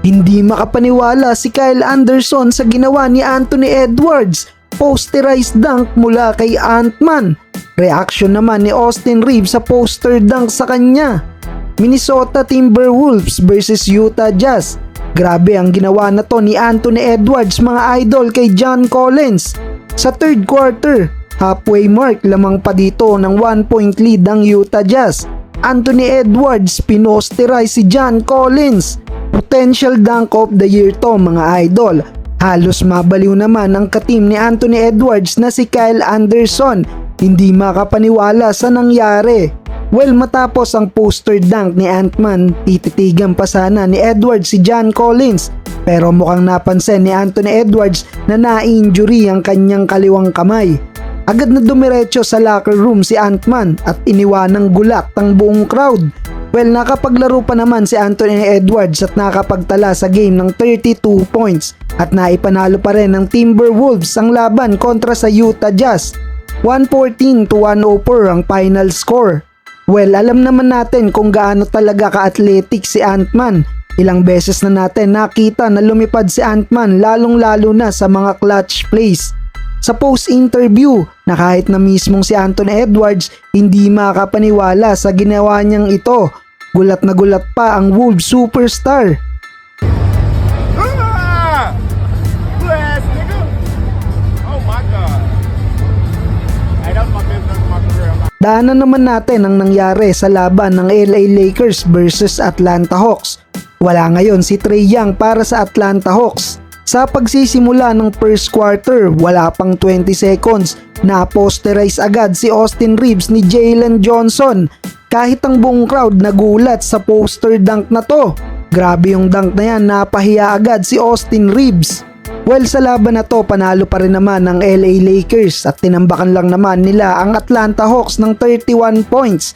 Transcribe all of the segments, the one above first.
Hindi makapaniwala si Kyle Anderson sa ginawa ni Anthony Edwards. Posterized dunk mula kay Ant-Man. Reaction naman ni Austin Reeves sa poster dunk sa kanya. Minnesota Timberwolves versus Utah Jazz. Grabe ang ginawa na to ni Anthony Edwards mga idol kay John Collins. Sa third quarter, halfway mark lamang pa dito ng 1-point lead ang Utah Jazz. Anthony Edwards pinosterize si John Collins. Potential dunk of the year to mga idol. Halos mabaliw naman ang kateam ni Anthony Edwards na si Kyle Anderson. Hindi makapaniwala sa nangyari. Well, matapos ang poster dunk ni Ant-Man, tititigan pa sana ni Edwards si John Collins. Pero mukhang napansin ni Anthony Edwards na na-injury ang kanyang kaliwang kamay. Agad na dumiretso sa locker room si Ant-Man at iniwanang gulak ang buong crowd. Well, nakapaglaro pa naman si Anthony Edwards at nakapagtala sa game ng 32 points at naipanalo pa rin ng Timberwolves ang laban kontra sa Utah Jazz. 114-104 ang final score. Well, alam naman natin kung gaano talaga ka-athletic si Ant-Man. Ilang beses na natin nakita na lumipad si Ant-Man lalong-lalo na sa mga clutch plays. Sa post-interview na kahit na mismong si Anthony Edwards hindi makapaniwala sa ginawa niyang ito. Gulat na gulat pa ang Wolves superstar. Blast, nigga. Oh my God. Hey, that was my best dunk of my career. Daanan naman natin ang nangyari sa laban ng LA Lakers versus Atlanta Hawks. Wala ngayon si Trae Young para sa Atlanta Hawks. Sa pagsisimula ng first quarter, wala pang 20 seconds, na-posterize agad si Austin Reeves ni Jalen Johnson. Kahit ang buong crowd nagulat sa poster dunk na to. Grabe yung dunk na yan, napahiya agad si Austin Reeves. Well, sa laban na to, panalo pa rin naman ang LA Lakers at tinambakan lang naman nila ang Atlanta Hawks ng 31 points.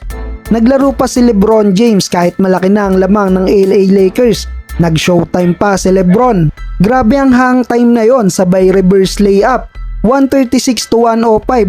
Naglaro pa si LeBron James kahit malaki na ang lamang ng LA Lakers. Nag-showtime pa si LeBron. Grabe ang hang time na yon, sabay reverse layup. 136-105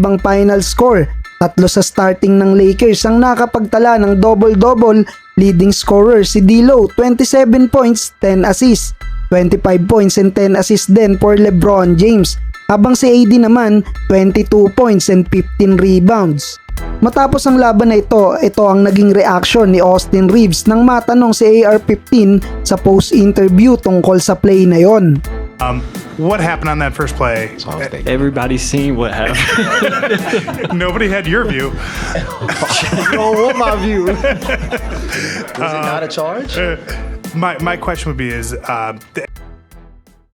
ang final score. Tatlo sa starting ng Lakers ang nakapagtala ng double-double. Leading scorer si D'Lo, 27 points, 10 assists. 25 points and 10 assists din for LeBron James. Habang si AD naman, 22 points and 15 rebounds. Matapos ang laban na ito ang naging reaction ni Austin Reeves nang matanong si AR-15 sa post-interview tungkol sa play na yon. What happened on that first play? Everybody's seen what happened. Nobody had your view. You don't want my view. Was it not a charge? My question would be is